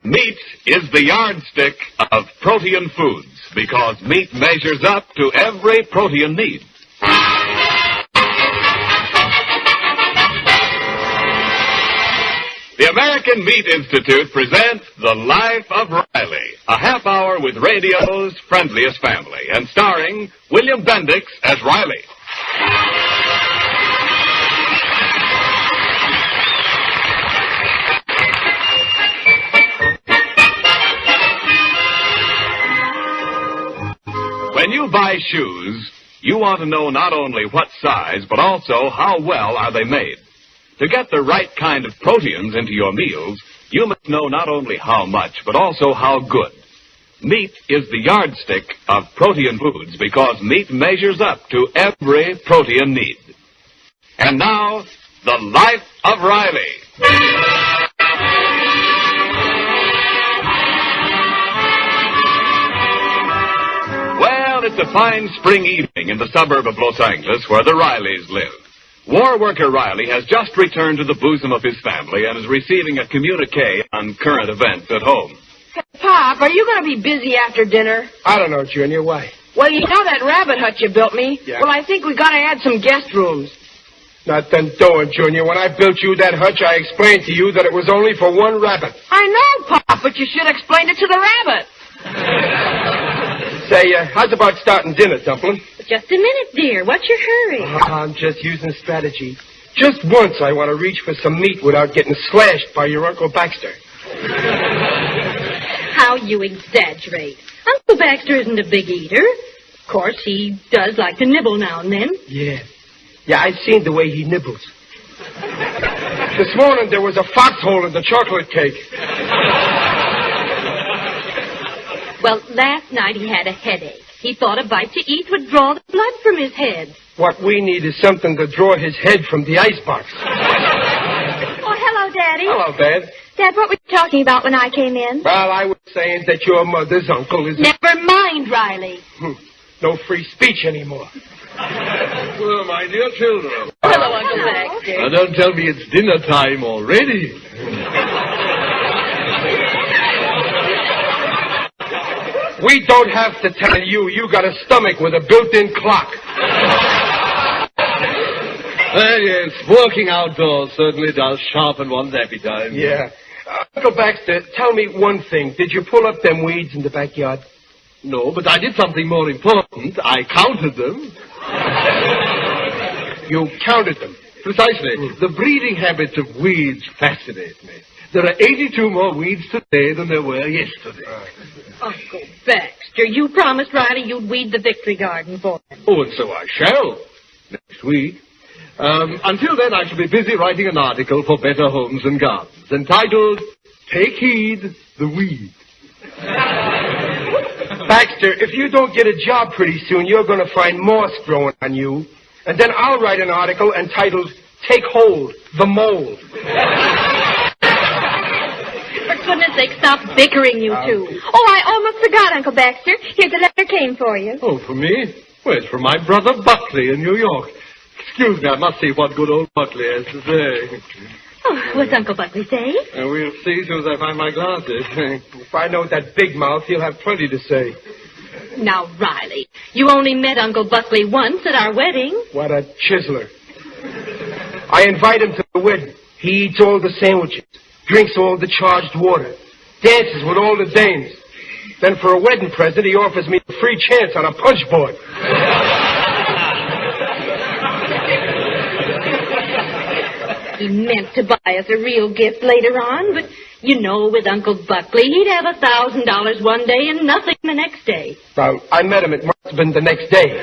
Meat is the yardstick of protein foods because meat measures up to every protein need. The American Meat Institute presents The Life of Riley, a half hour with radio's friendliest family, and starring William Bendix as Riley. When you buy shoes, you want to know not only what size, but also how well are they made. To get the right kind of proteins into your meals, you must know not only how much, but also how good. Meat is the yardstick of protein foods because meat measures up to every protein need. And now, The Life of Riley. Well, it's a fine spring evening in the suburb of Los Angeles where the Rileys live. War worker Riley has just returned to the bosom of his family and is receiving a communique on current events at home. Hey, Pop, are you going to be busy after dinner? I don't know, Junior. Why? Well, you know that rabbit hut you built me? Yeah. Well, I think we got to add some guest rooms. Nothing doing, Junior. When I built you that hutch, I explained to you that it was only for one rabbit. I know, Pop, but you should have explained it to the rabbit. Say, how's about starting dinner, Dumpling? Just a minute, dear. What's your hurry? I'm just using strategy. Just once I want to reach for some meat without getting slashed by your Uncle Baxter. How you exaggerate. Uncle Baxter isn't a big eater. Of course, he does like to nibble now and then. Yeah, I've seen the way he nibbles. This morning there was a foxhole in the chocolate cake. Well, last night he had a headache. He thought a bite to eat would draw the blood from his head. What we need is something to draw his head from the icebox. Oh, hello, Daddy. Hello, Dad. Dad, what were you talking about when I came in? Well, I was saying that your mother's uncle is... Never mind, Riley. No free speech anymore. Well, my dear children. Hello, Uncle Baxter. Now, don't tell me it's dinner time already. We don't have to tell you. You got a stomach with a built-in clock. Well, yes, working outdoors certainly does sharpen one's appetite. Yeah. Uncle Baxter, tell me one thing. Did you pull up them weeds in the backyard? No, but I did something more important. I counted them. You counted them? Precisely. The breeding habits of weeds fascinate me. There are 82 more weeds today than there were yesterday. Uncle Baxter, you promised Riley you'd weed the Victory Garden for him. Oh, and so I shall. Next week. Until then, I shall be busy writing an article for Better Homes and Gardens, entitled, Take Heed, the Weed. Baxter, if you don't get a job pretty soon, you're going to find moss growing on you. And then I'll write an article entitled, Take Hold, the Mold. For goodness sake, stop bickering, you two. Oh, I almost forgot, Uncle Baxter. Here's a letter came for you. Oh, for me? Well, it's from my brother Buckley in New York. Excuse me, I must see what good old Buckley has to say. Oh, what's Uncle Buckley say? We'll see as soon as I find my glasses. If I know that big mouth, he'll have plenty to say. Now, Riley, you only met Uncle Buckley once at our wedding. What a chiseler. I invite him to the wedding. He eats all the sandwiches, drinks all the charged water, dances with all the dames. Then for a wedding present, he offers me a free chance on a punch board. He meant to buy us a real gift later on, but, you know, with Uncle Buckley, he'd have $1,000 one day and nothing the next day. Well, I met him. It must have been the next day.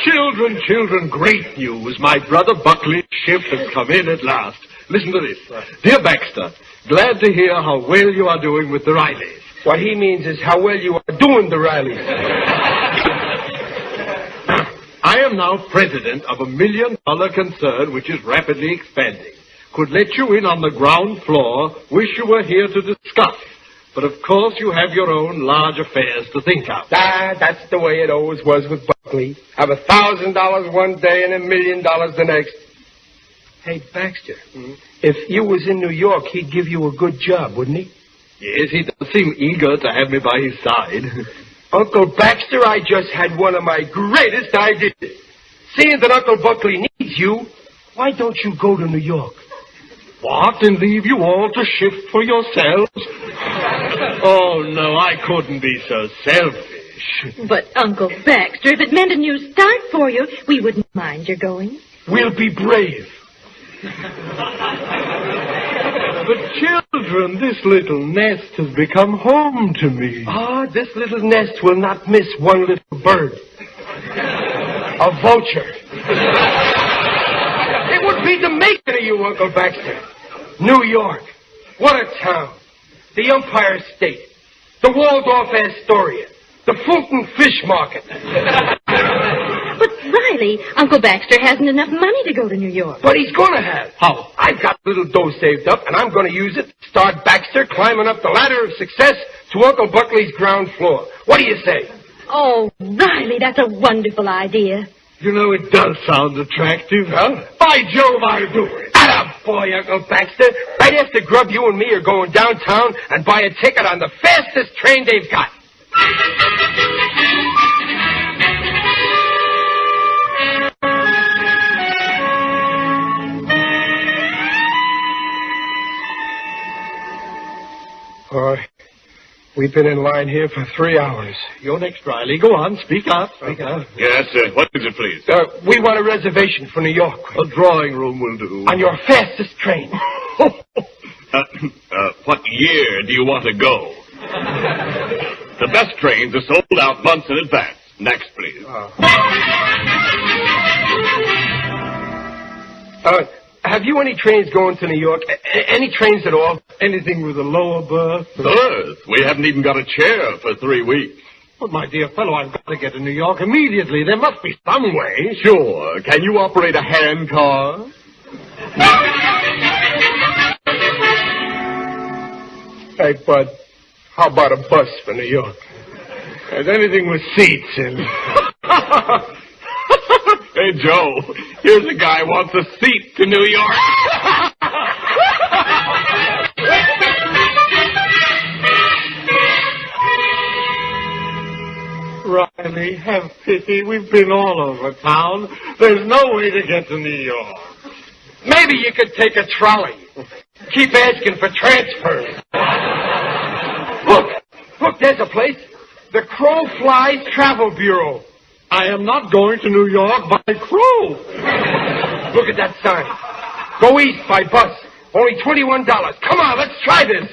Children, great news. My brother Buckley's ship has come in at last. Listen to this. Dear Baxter, glad to hear how well you are doing with the Rileys. What he means is how well you are doing, the Rileys. I am now president of $1 million concern which is rapidly expanding. Could let you in on the ground floor. Wish you were here to discuss. But of course you have your own large affairs to think of. That's the way it always was with Buckley. Have $1,000 one day and $1 million the next. Hey, Baxter, if you was in New York, he'd give you a good job, wouldn't he? Yes, he does seem eager to have me by his side. Uncle Baxter, I just had one of my greatest ideas. Seeing that Uncle Buckley needs you, why don't you go to New York? What, and leave you all to shift for yourselves? Oh, no, I couldn't be so selfish. But, Uncle Baxter, if it meant a new start for you, we wouldn't mind your going. We'll be brave. But, children, this little nest has become home to me. Ah, this little nest will not miss one little bird. A vulture. It would be the making of you, Uncle Baxter. New York. What a town. The Empire State. The Waldorf Astoria. The Fulton Fish Market. But, Riley, Uncle Baxter hasn't enough money to go to New York. But he's going to have. How? I've got a little dough saved up, and I'm going to use it to start Baxter climbing up the ladder of success to Uncle Buckley's ground floor. What do you say? Oh, Riley, that's a wonderful idea. You know, it does sound attractive. Huh? By Jove, I'll do it. Boy, Uncle Baxter. Right after Grub, you and me are going downtown and buy a ticket on the fastest train they've got. We've been in line here for 3 hours. You're next, Riley. Go on, speak up. Speak up. Yes, what is it, please? We want a reservation for New York. A drawing room will do. On your fastest train. What year do you want to go? The best trains are sold out months in advance. Next, please. Have you any trains going to New York? Any trains at all? Anything with a lower berth? Berth? We haven't even got a chair for 3 weeks. But, my dear fellow, I've got to get to New York immediately. There must be some way. Sure. Can you operate a hand car? Hey, Bud, how about a bus for New York? There's anything with seats in. Hey, Joe, here's a guy who wants a seat to New York. Riley, have pity. We've been all over town. There's no way to get to New York. Maybe you could take a trolley. Keep asking for transfers. Look, there's a place. The Crow Flies Travel Bureau. I am not going to New York by crow. Look at that sign. Go east by bus. Only $21. Come on, let's try this.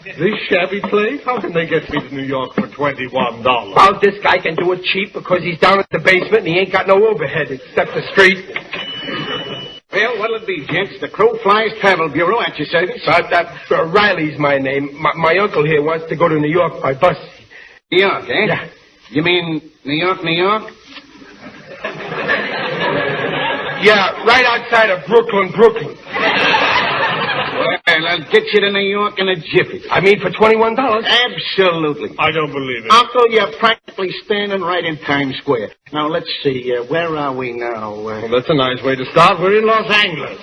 This shabby place? How can they get me to New York for $21? Well, this guy can do it cheap because he's down at the basement and he ain't got no overhead except the street. Well, what'll it be, gents? The Crow Flies Travel Bureau at your service? Riley's my name. My uncle here wants to go to New York by bus. New York, eh? Yeah. You mean New York, New York? Yeah, right outside of Brooklyn. Well, I'll get you to New York in a jiffy. I mean for $21? Absolutely. I don't believe it. Uncle, you're practically standing right in Times Square. Now, let's see. Where are we now? Well, that's a nice way to start. We're in Los Angeles.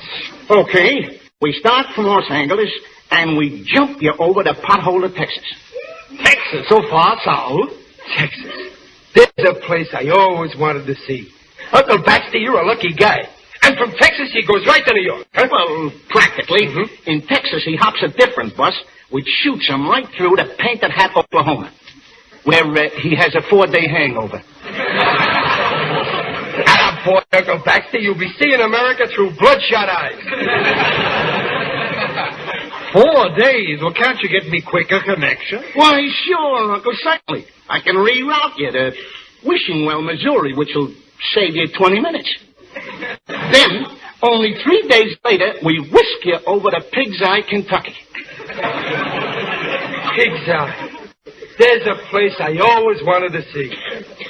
Okay. We start from Los Angeles, and we jump you over to Pothole, Texas. Texas, so far south. Texas. There's a place I always wanted to see. Uncle Baxter, you're a lucky guy. And from Texas, he goes right to New York. Huh? Well, practically. Mm-hmm. In Texas, he hops a different bus, which shoots him right through to Painted Hat, Oklahoma, where he has a 4-day hangover. Boy, Uncle Baxter, you'll be seeing America through bloodshot eyes. 4 days? Well, can't you get me quicker connection? Why, sure, Uncle, certainly. I can reroute you to Wishing Well, Missouri, which will save you 20 minutes. Then, only 3 days later, we whisk you over to Pig's Eye, Kentucky. Pig's Eye. There's a place I always wanted to see.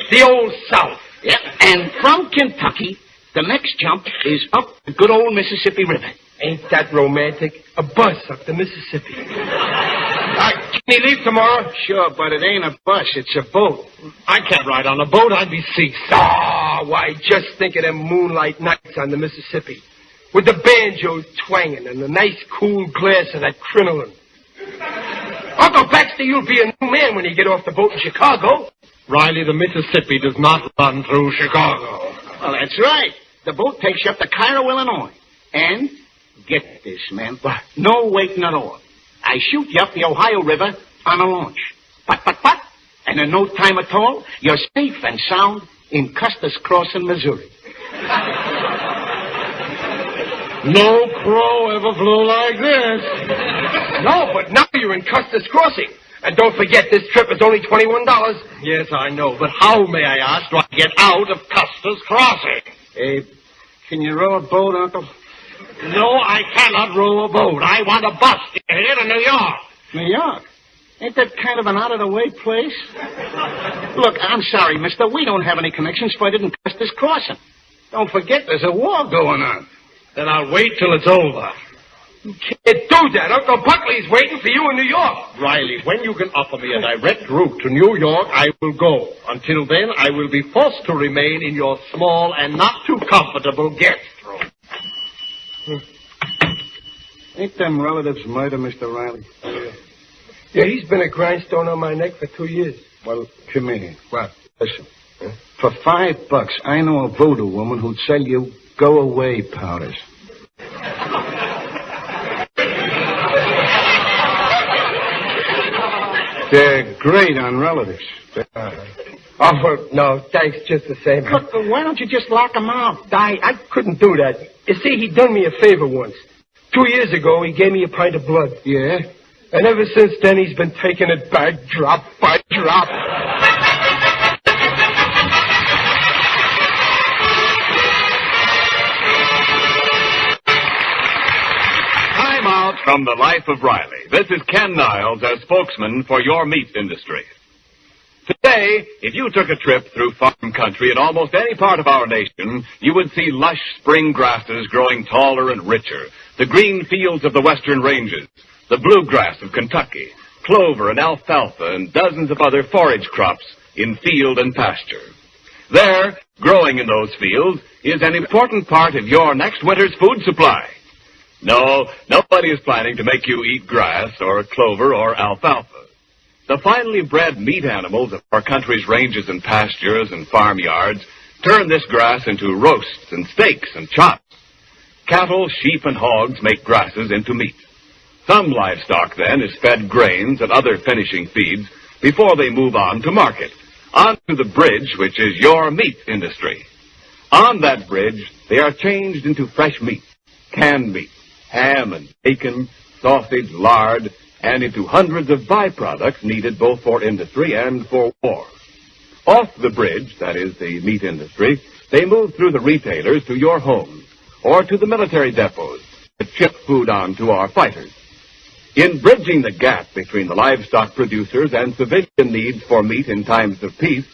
The Old South. Yep, and from Kentucky, the next jump is up the good old Mississippi River. Ain't that romantic? A bus up the Mississippi. Can he leave tomorrow? Sure, but it ain't a bus, it's a boat. I can't ride on a boat. I'd be seasick. Ah, why, just think of them moonlight nights on the Mississippi. with the banjo twanging and the nice cool glass of that crinoline. Uncle Baxter, you'll be a new man when you get off the boat in Chicago. Riley, the Mississippi does not run through Chicago. Well, that's right. The boat takes you up to Cairo, Illinois. And, get this, man, no waiting at all. I shoot you up the Ohio River on a launch. Pat, and in no time at all, you're safe and sound in Custer's Crossing, Missouri. No crow ever flew like this. No, but now you're in Custer's Crossing. And don't forget, this trip is only $21. Yes, I know, but how, may I ask, do I get out of Custer's Crossing? Hey, can you row a boat, Uncle? No, I cannot row a boat. I want a bus here to New York. New York? Ain't that kind of an out-of-the-way place? Look, I'm sorry, mister. We don't have any connections for it in Custer's Crossing. Don't forget, there's a war going on. Then I'll wait till it's over. You can't do that. Uncle Buckley's waiting for you in New York. Riley, when you can offer me a direct route to New York, I will go. Until then, I will be forced to remain in your small and not too comfortable guest room. Ain't them relatives murder, Mr. Riley? Yeah, he's been a grindstone on my neck for 2 years. Well, come here. What? Listen. For $5, I know a voodoo woman who'd sell you go-away powders. They're great on relatives. Oh, no, thanks just the same. Look, why don't you just lock them out? I couldn't do that. You see, he done me a favor once. 2 years ago, he gave me a pint of blood. Yeah? And ever since then, he's been taking it back drop by drop. Time out from the life of Riley. This is Ken Niles as spokesman for your meat industry. Today, if you took a trip through farm country in almost any part of our nation, you would see lush spring grasses growing taller and richer, the green fields of the western ranges, the bluegrass of Kentucky, clover and alfalfa, and dozens of other forage crops in field and pasture. There, growing in those fields, is an important part of your next winter's food supply. No, nobody is planning to make you eat grass or clover or alfalfa. The finely bred meat animals of our country's ranges and pastures and farmyards turn this grass into roasts and steaks and chops. Cattle, sheep, and hogs make grasses into meat. Some livestock, then, is fed grains and other finishing feeds before they move on to market, onto the bridge, which is your meat industry. On that bridge, they are changed into fresh meat, canned meat, ham and bacon, sausage, lard, and into hundreds of byproducts needed both for industry and for war. Off the bridge, that is the meat industry, they move through the retailers to your homes or to the military depots that ship food on to our fighters. In bridging the gap between the livestock producers and civilian needs for meat in times of peace,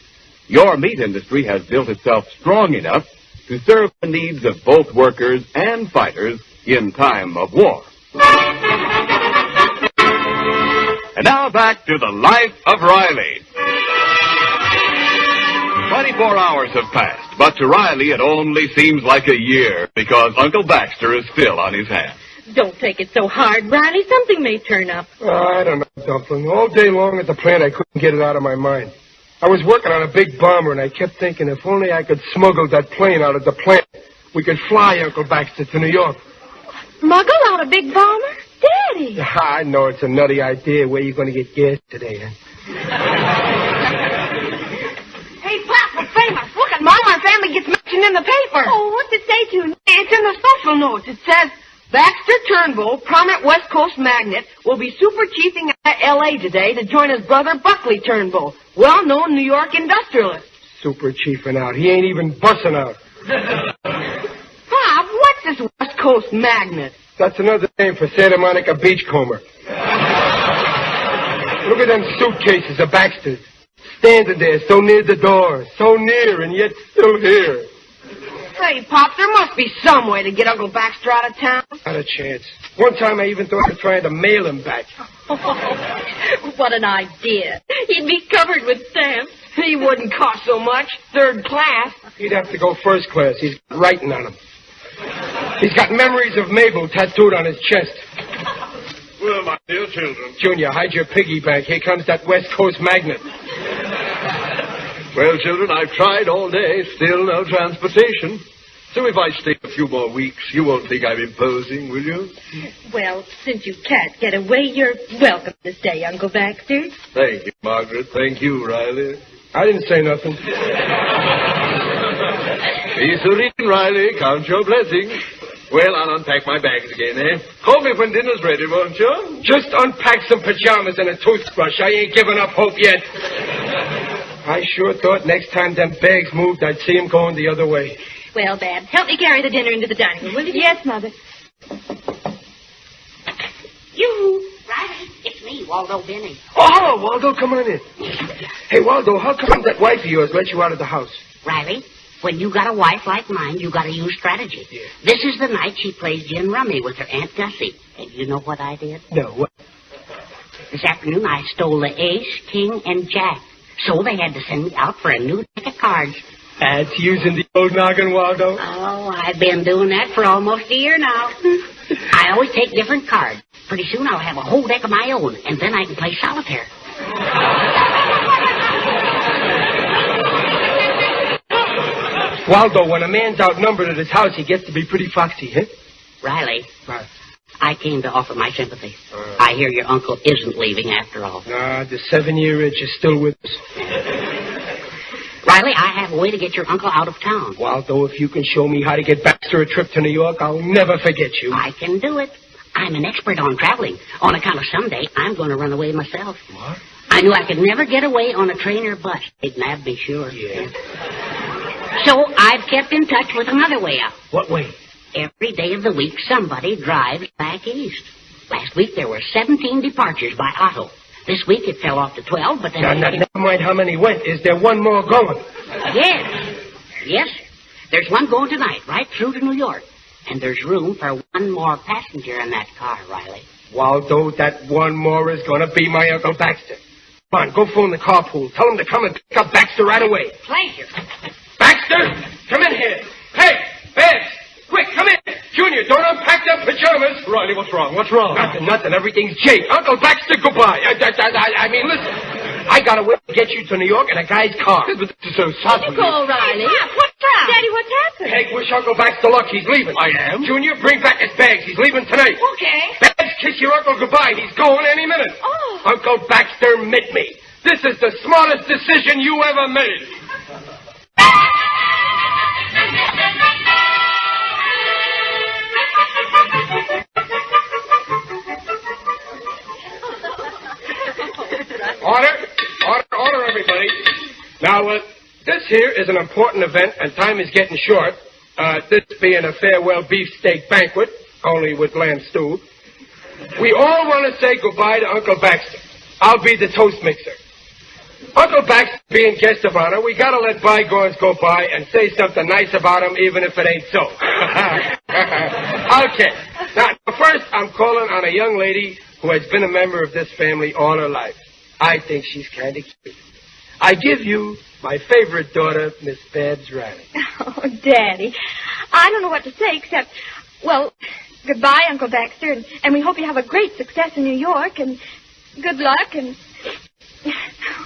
your meat industry has built itself strong enough to serve the needs of both workers and fighters in time of war. And now back to the life of Riley. 24 hours have passed, but to Riley it only seems like a year because Uncle Baxter is still on his hands. Don't take it so hard, Riley. Something may turn up. I don't know, Dumpling. All day long at the plant, I couldn't get it out of my mind. I was working on a big bomber, and I kept thinking if only I could smuggle that plane out of the plant, we could fly Uncle Baxter to New York. Smuggle out a big bomber? Daddy! I know it's a nutty idea. Where you going to get gas today, huh? Hey, Pop, we're famous. Look at Mom. Our family gets mentioned in the paper. Oh, what's it say to? It's in the social notes. It says, Baxter Turnbull, prominent West Coast magnate, will be super chiefing at L.A. today to join his brother Buckley Turnbull, well-known New York industrialist. Super chiefing out. He ain't even bussing out. Pop, what's this West Coast magnate? That's another name for Santa Monica beachcomber. Look at them suitcases of Baxter's. Standing there so near the door. So near and yet still here. Say, Pop, there must be some way to get Uncle Baxter out of town. Not a chance. One time I even thought of trying to mail him back. What an idea. He'd be covered with stamps. He wouldn't cost so much. Third class. He'd have to go first class. He's writing on him. He's got memories of Mabel tattooed on his chest. Well, my dear children. Junior, hide your piggy bank. Here comes that West Coast magnet. Well, children, I've tried all day. Still no transportation. So if I stay a few more weeks, you won't think I'm imposing, will you? Well, since you can't get away, you're welcome to stay, Uncle Baxter. Thank you, Margaret. Thank you, Riley. I didn't say nothing. Be serene, Riley. Count your blessings. Well, I'll unpack my bags again, eh? Call me when dinner's ready, won't you? Just unpack some pajamas and a toothbrush. I ain't given up hope yet. I sure thought next time them bags moved, I'd see him going the other way. Well, Dad, help me carry the dinner into the dining room, will you? Yes, Mother. You, Riley, it's me, Waldo Benny. Oh, hello, Waldo. Come on in. Hey, Waldo, how come that wife of yours let you out of the house? Riley, when you got a wife like mine, you got to use strategy. Yeah. This is the night she plays gin rummy with her Aunt Gussie. And you know what I did? No, what? This afternoon, I stole the ace, king, and jack. So they had to send me out for a new deck of cards. That's using the old noggin, Waldo. Oh, I've been doing that for almost a year now. I always take different cards. Pretty soon I'll have a whole deck of my own, and then I can play solitaire. Waldo, when a man's outnumbered at his house, he gets to be pretty foxy, huh? Riley, What? I came to offer my sympathy. I hear your uncle isn't leaving after all. Nah, the 7-year itch is still with us. Riley, I have a way to get your uncle out of town. Waldo, if you can show me how to get Baxter a trip to New York, I'll never forget you. I can do it. I'm an expert on traveling. On account of someday, I'm going to run away myself. What? I knew I could never get away on a train or bus. They'd nab me, sure. Yeah. So I've kept in touch with another way out. What way? Every day of the week, somebody drives back east. Last week, there were 17 departures by auto. This week, it fell off to 12, but then... Now, never mind how many went. Is there one more going? Yes. Yes, sir. There's one going tonight, right through to New York. And there's room for one more passenger in that car, Riley. Waldo, that one more is going to be my Uncle Baxter. Come on, go phone the carpool. Tell him to come and pick up Baxter right away. Pleasure. Baxter, come in here. Hey, Babs, quick, come in. Junior, don't unpack them pajamas. Riley, what's wrong? What's wrong? Nothing. Everything's jake. Uncle Baxter, goodbye. I mean, listen. I got a way to get you to New York in a guy's car. But this is so sudden. Go, Riley. What's that? Daddy, what's happened? Peg, wish Uncle Baxter luck. He's leaving. I am? Junior, bring back his bags. He's leaving tonight. Okay. Babs, kiss your uncle goodbye. He's going any minute. Oh. Uncle Baxter, meet me. This is the smartest decision you ever made. Order, everybody. Now, this here is an important event, and time is getting short. This being a farewell beefsteak banquet, only with lamb stew. We all want to say goodbye to Uncle Baxter. I'll be the toast mixer. Uncle Baxter being guest of honor, we gotta let bygones go by and say something nice about him, even if it ain't so. Okay. Now, first, I'm calling on a young lady who has been a member of this family all her life. I think she's kind of cute. I give you my favorite daughter, Miss Babs Riley. Oh, Daddy. I don't know what to say except, well, goodbye, Uncle Baxter, and we hope you have a great success in New York, and good luck, and...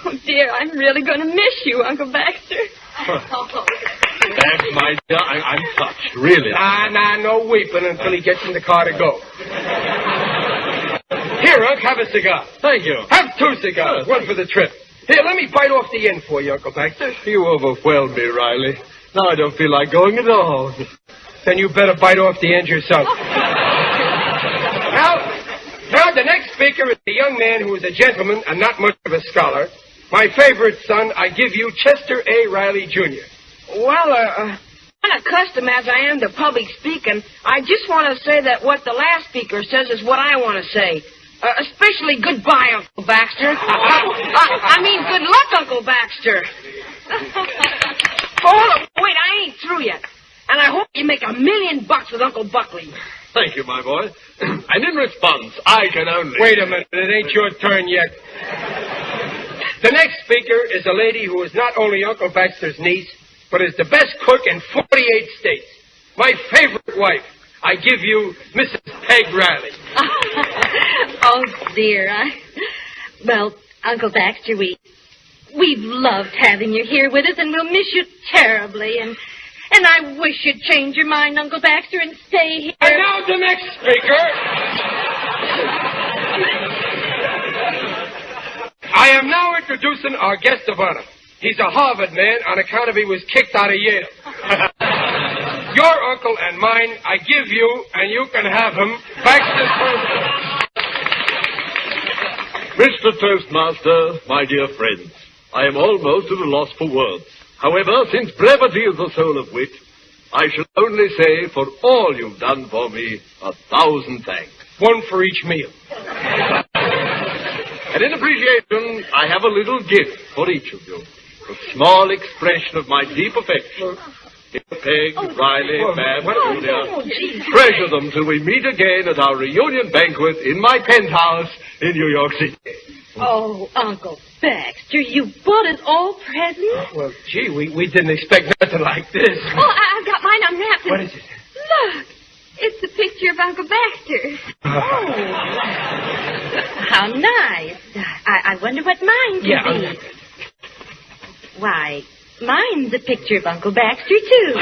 Oh, dear, I'm really going to miss you, Uncle Baxter. Babs, my dear, I'm touched, really. Nah, no weeping until he gets in the car to go. Here, Unc, have a cigar. Thank you. Have 2 cigars, one for the trip. Here, let me bite off the end for you, Uncle Baxter. You overwhelmed me, Riley. Now I don't feel like going at all. Then you better bite off the end yourself. Now, the next speaker is a young man who is a gentleman and not much of a scholar. My favorite son, I give you Chester A. Riley, Jr. Well, kind of accustomed as I am to public speaking, I just want to say that what the last speaker says is what I want to say. Especially goodbye, Uncle Baxter. I mean, good luck, Uncle Baxter. Hold on, wait, I ain't through yet. And I hope you make $1 million with Uncle Buckley. Thank you, my boy. And in response, I can only... Wait a minute, it ain't your turn yet. The next speaker is a lady who is not only Uncle Baxter's niece, but is the best cook in 48 states. My favorite wife. I give you Mrs. Peg Riley. Oh, dear. Well, Uncle Baxter, we've loved having you here with us, and we'll miss you terribly. And I wish you'd change your mind, Uncle Baxter, and stay here. And now the next speaker. I am now introducing our guest of honor. He's a Harvard man on account of he was kicked out of Yale. Your uncle and mine, I give you, and you can have him, Baxter. Mr. Toastmaster, my dear friends, I am almost at a loss for words. However, since brevity is the soul of wit, I shall only say, for all you've done for me, 1,000 thanks. One for each meal. And in appreciation, I have a little gift for each of you. A small expression of my deep affection. Here, Peg, Riley, Mab, Julia. Treasure them till we meet again at our reunion banquet in my penthouse in New York City. Oh, Uncle Baxter, you bought us all presents? Well, gee, we didn't expect nothing like this. Oh, I've got mine unwrapped. What is it? Look, it's a picture of Uncle Baxter. Oh, how nice. I wonder what mine could be. Why, mine's a picture of Uncle Baxter, too.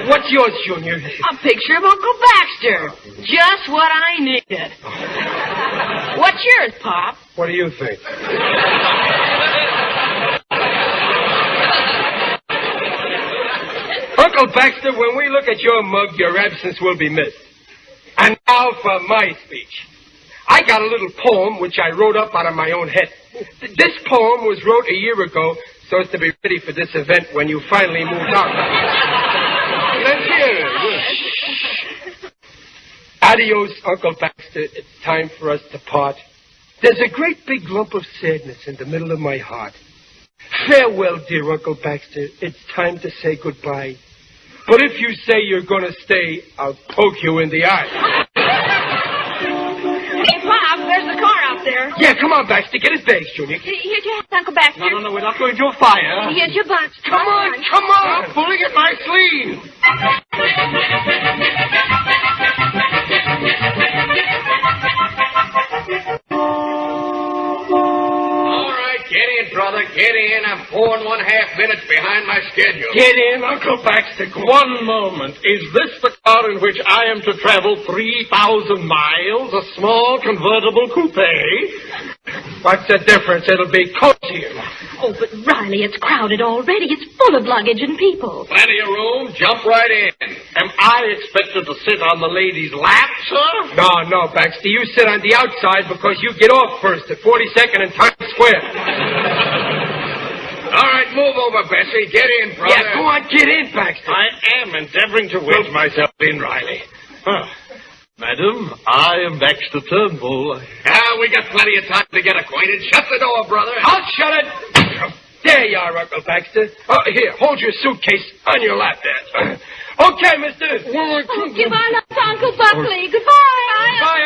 What's yours, Junior? A picture of Uncle Baxter. Just what I needed. What's yours, Pop? What do you think? Uncle Baxter, when we look at your mug, your absence will be missed. And now for my speech. I got a little poem which I wrote up out of my own head. This poem was wrote a year ago so as to be ready for this event when you finally moved out. Let's hear it. Adios, Uncle Baxter. It's time for us to part. There's a great big lump of sadness in the middle of my heart. Farewell, dear Uncle Baxter. It's time to say goodbye. But if you say you're going to stay, I'll poke you in the eye. Hey, Pop, there's the car out there. Yeah, come on, Baxter. Get his bags, Junior. Here's your hat, Uncle Baxter. No, we're not going to a fire. Here's your bunch. Come on. I'm pulling at my sleeve. All right, get in, brother. Get in. I'm 4.5 minutes behind my schedule. Get in, Uncle Baxter. One moment. Is this the car in which I am to travel 3,000 miles? A small convertible coupe? What's the difference? It'll be cozier. Oh, but Riley, it's crowded already. It's full of luggage and people. Plenty of room. Jump right in. Am I expected to sit on the lady's lap, sir? No, Baxter. You sit on the outside because you get off first at 42nd and Times Square. All right, move over, Bessie. Get in, brother. Yeah, go on, get in, Baxter. I am endeavoring to wedge myself in, Riley. Madam, I am Baxter Turnbull. We got plenty of time to get acquainted. Shut the door, brother. I'll shut it. There you are, Uncle Baxter. Here, hold your suitcase on your lap there. Okay, mister. Oh, give on up, Uncle Buckley. Goodbye. Bye,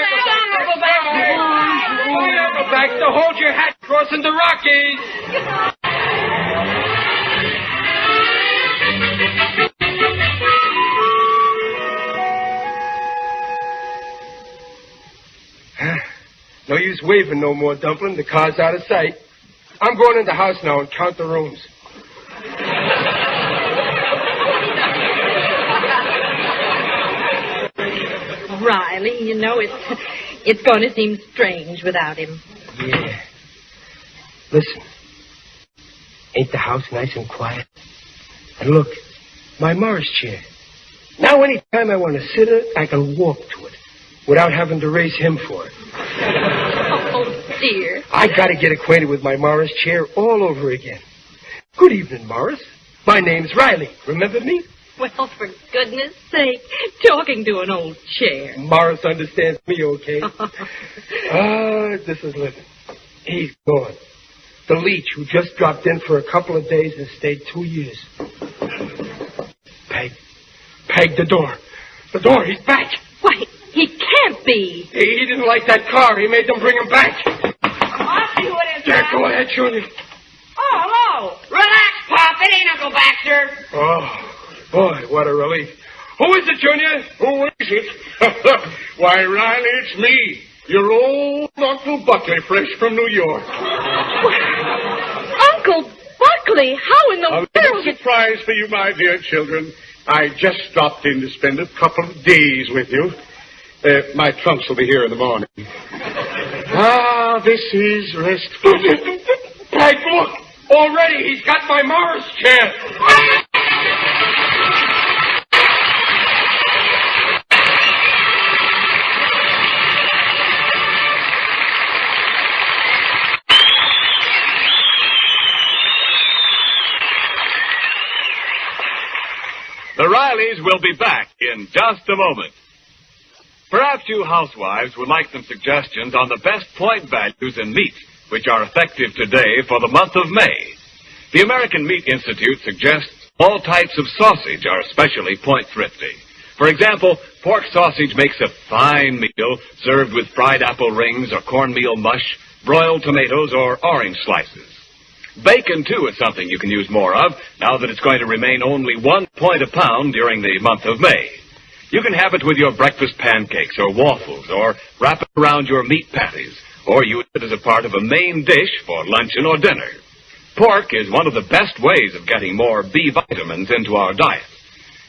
Uncle Baxter. Bye, Uncle Baxter. Hold your hat crossing the Rockies. No use waving no more, Dumpling. The car's out of sight. I'm going in the house now and count the rooms. Riley, you know, it's going to seem strange without him. Yeah. Listen. Ain't the house nice and quiet? And look, my Morris chair. Now any time I want to sit in it, I can walk to it without having to raise him for it. Oh, dear. I got to get acquainted with my Morris chair all over again. Good evening, Morris. My name's Riley. Remember me? Well, for goodness sake, talking to an old chair. Morris understands me, okay? This is living. He's gone. The leech who just dropped in for a couple of days and stayed 2 years. Peg, the door. The door, he's back. Why, he can't be. He didn't like that car. He made them bring him back. I'll see what it is. Yeah, go ahead, Junior. Oh, hello. Relax, Pop. It ain't Uncle Baxter. Oh, boy, what a relief. Who is it, Junior? Who is it? Why, Riley, it's me. Your old Uncle Buckley, fresh from New York. Uncle Buckley, how in the A world? little surprise for you, my dear children. I just stopped in to spend a couple of days with you. My trunks will be here in the morning. This is restful. Hey, look! Already he's got my Morris chair. The Rileys will be back in just a moment. Perhaps you housewives would like some suggestions on the best point values in meat, which are effective today for the month of May. The American Meat Institute suggests all types of sausage are especially point thrifty. For example, pork sausage makes a fine meal served with fried apple rings or cornmeal mush, broiled tomatoes, or orange slices. Bacon, too, is something you can use more of now that it's going to remain only 1 point a pound during the month of May. You can have it with your breakfast pancakes or waffles, or wrap it around your meat patties, or use it as a part of a main dish for luncheon or dinner. Pork is one of the best ways of getting more B vitamins into our diet.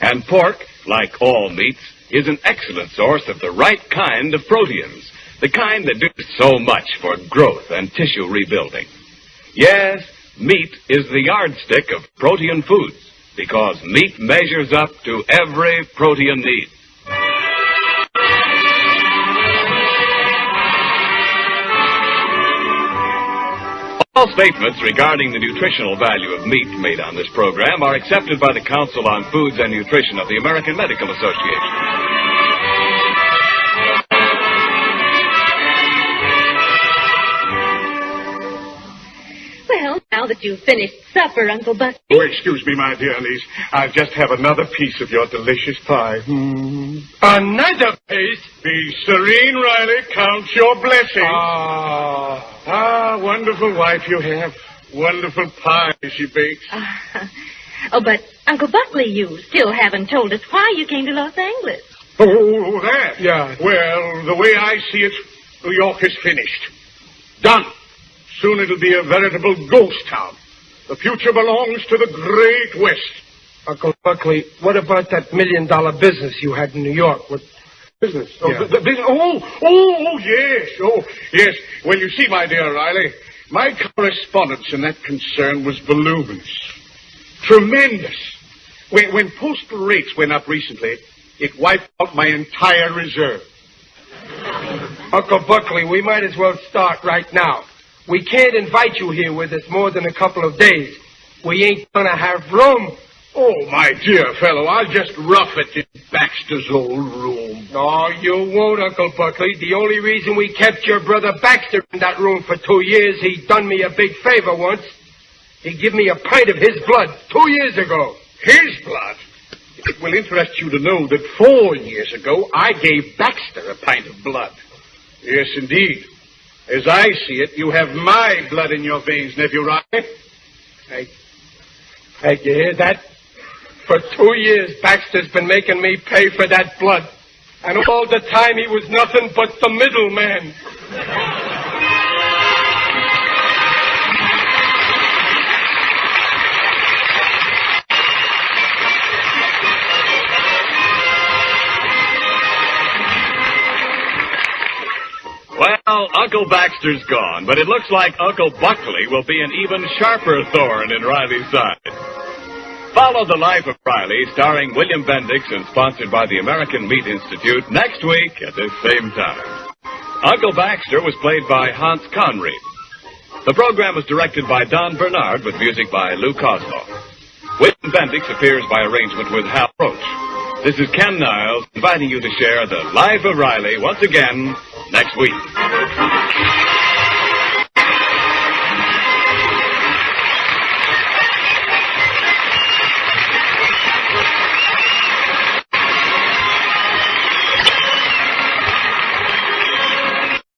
And pork, like all meats, is an excellent source of the right kind of proteins, the kind that do so much for growth and tissue rebuilding. Yes, meat is the yardstick of protein foods, because meat measures up to every protein need. All statements regarding the nutritional value of meat made on this program are accepted by the Council on Foods and Nutrition of the American Medical Association. Well, now that you've finished supper, Uncle Buckley. Oh, excuse me, my dear niece. I'll just have another piece of your delicious pie. Another piece? Be serene, Riley. Count your blessings. Wonderful wife you have. Wonderful pie she bakes. But, Uncle Buckley, you still haven't told us why you came to Los Angeles. Oh, that? Yeah. Well, the way I see it, New York is finished. Done. Soon it'll be a veritable ghost town. The future belongs to the Great West. Uncle Buckley, what about that $1 million business you had in New York? What business? Yeah. Yes. Well, you see, my dear Riley, my correspondence in that concern was voluminous. Tremendous. When postal rates went up recently, it wiped out my entire reserve. Uncle Buckley, we might as well start right now. We can't invite you here with us more than a couple of days. We ain't gonna have room. Oh, my dear fellow, I'll just rough it in Baxter's old room. No, you won't, Uncle Buckley. The only reason we kept your brother Baxter in that room for 2 years, he done me a big favor once. He give me a pint of his blood 2 years ago. His blood? It will interest you to know that 4 years ago, I gave Baxter a pint of blood. Yes, indeed. As I see it, you have my blood in your veins, nephew Riley. Hey, you hear that? For 2 years, Baxter's been making me pay for that blood. And all the time, he was nothing but the middleman. Well, Uncle Baxter's gone, but it looks like Uncle Buckley will be an even sharper thorn in Riley's side. Follow The Life of Riley, starring William Bendix and sponsored by the American Meat Institute, next week at this same time. Uncle Baxter was played by Hans Conried. The program was directed by Don Bernard with music by Lou Kozloff. William Bendix appears by arrangement with Hal Roach. This is Ken Niles inviting you to share The Life of Riley once again next week.